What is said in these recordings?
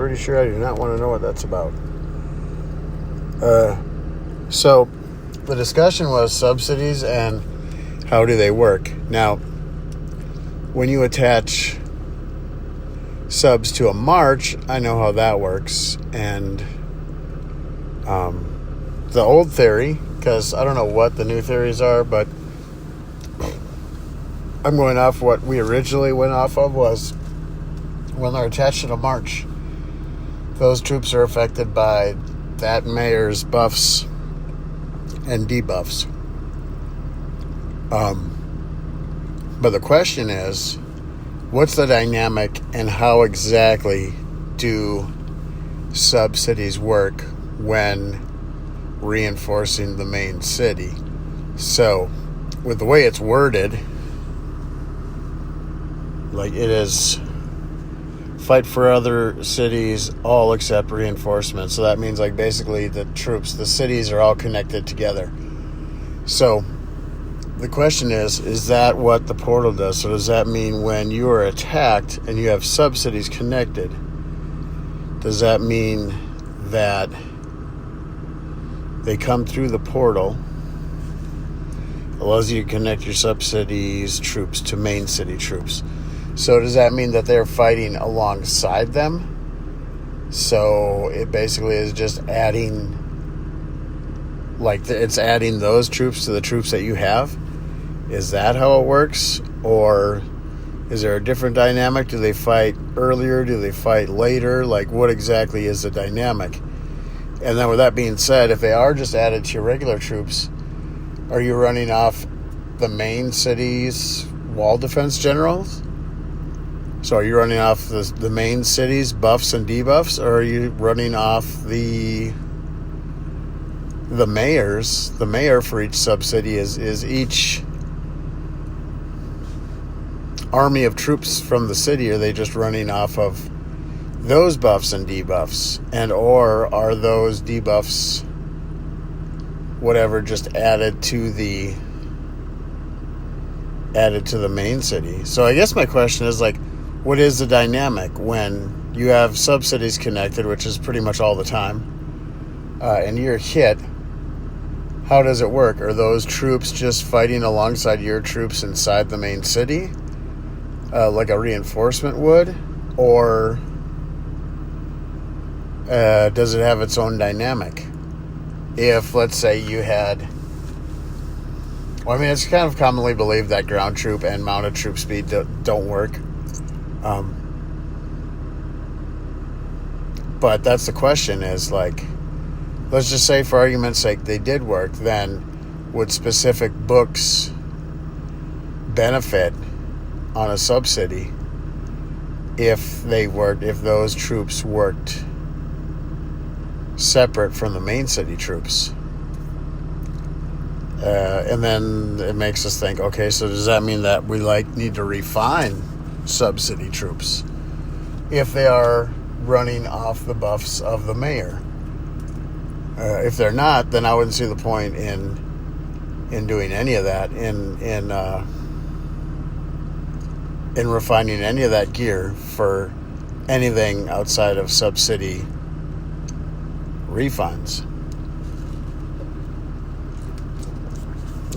pretty sure I do not want to know what that's about. So the discussion was subsidies and how do they work. Now, when you attach subs to a march, I know how that works. And the old theory, because I don't know what the new theories are, but I'm going off what we originally went off of, was when they're attached to a march, those troops are affected by that mayor's buffs and debuffs. But the question is, what's the dynamic and how exactly do subsidies work when reinforcing the main city? So, with the way it's worded, like it is fight for other cities, all except reinforcement. So that means like basically the troops, the cities are all connected together. So the question is that what the portal does? So does that mean when you are attacked and you have subcities connected, does that mean that they come through the portal, allows you to connect your subcities troops to main city troops? So does that mean that they're fighting alongside them? So it basically is just adding, like it's adding those troops to the troops that you have? Is that how it works? Or is there a different dynamic? Do they fight earlier? Do they fight later? Like what exactly is the dynamic? And then with that being said, if they are just added to your regular troops, are you running off the main city's wall defense generals? So are you running off the main city's buffs and debuffs, or are you running off the mayors? The mayor for each subcity is each army of troops from the city. Are they just running off of those buffs and debuffs? And or are those debuffs, whatever, just added to the main city? So I guess my question is like, what is the dynamic when you have subcities connected, which is pretty much all the time, and you're hit? How does it work? Are those troops just fighting alongside your troops inside the main city, like a reinforcement would? Or does it have its own dynamic? If, let's say, you had... Well, I mean, it's kind of commonly believed that ground troop and mounted troop speed don't work. But that's the question, is like, let's just say for argument's sake they did work, then would specific books benefit on a subcity if those troops worked separate from the main city troops? And then it makes us think, okay, so does that mean that we need to refine subcity troops if they are running off the buffs of the mayor? If they're not, then I wouldn't see the point in doing any of that, in refining any of that gear for anything outside of subcity refunds.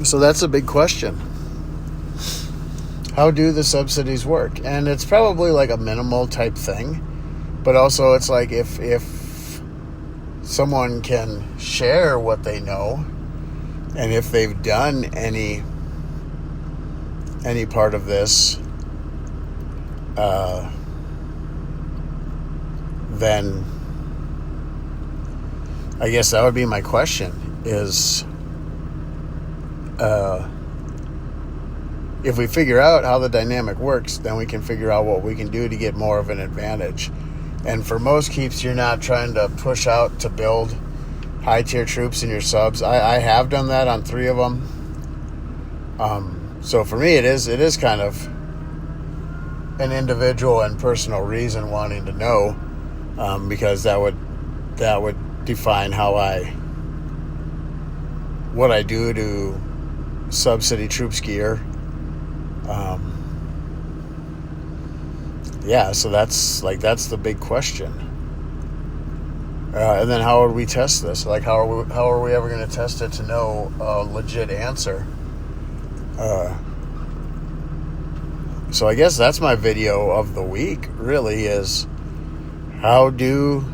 So that's a big question. How do the subsidies work? And it's probably like a minimal type thing, but also it's like if someone can share what they know, and if they've done any part of this, then I guess that would be my question, is if we figure out how the dynamic works, then we can figure out what we can do to get more of an advantage. And for most keeps, you're not trying to push out to build high-tier troops in your subs. I have done that on 3 of them. So for me, it is kind of an individual and personal reason wanting to know, because that would define what I do to subcity troops gear. So that's the big question. And then how would we test this? Like, how are we ever going to test it to know a legit answer? So I guess that's my video of the week, really, is how do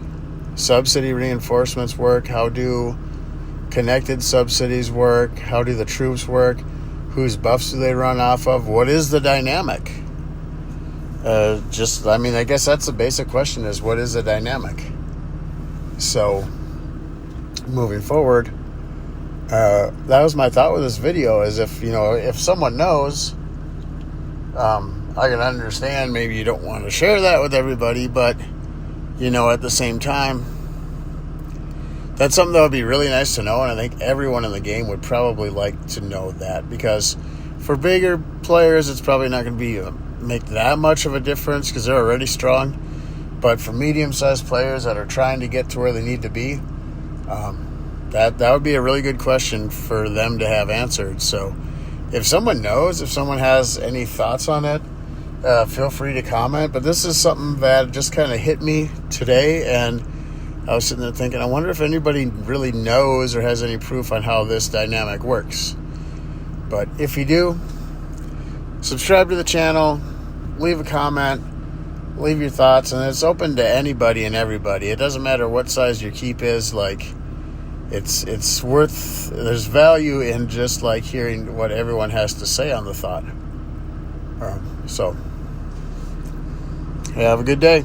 subsidy reinforcements work? How do connected subsidies work? How do the troops work? Whose buffs do they run off of? What is the dynamic? I guess that's the basic question, is what is the dynamic? So, moving forward, that was my thought with this video, is if someone knows, I can understand maybe you don't want to share that with everybody, but, at the same time, that's something that would be really nice to know, and I think everyone in the game would probably like to know that, because for bigger players, it's probably not going to make that much of a difference because they're already strong. But for medium-sized players that are trying to get to where they need to be, that would be a really good question for them to have answered. So if someone knows, if someone has any thoughts on it, feel free to comment. But this is something that just kind of hit me today, and I was sitting there thinking, I wonder if anybody really knows or has any proof on how this dynamic works. But if you do, subscribe to the channel, leave a comment, leave your thoughts, and it's open to anybody and everybody. It doesn't matter what size your keep is. Like, it's worth, there's value in just like hearing what everyone has to say on the thought. So have a good day.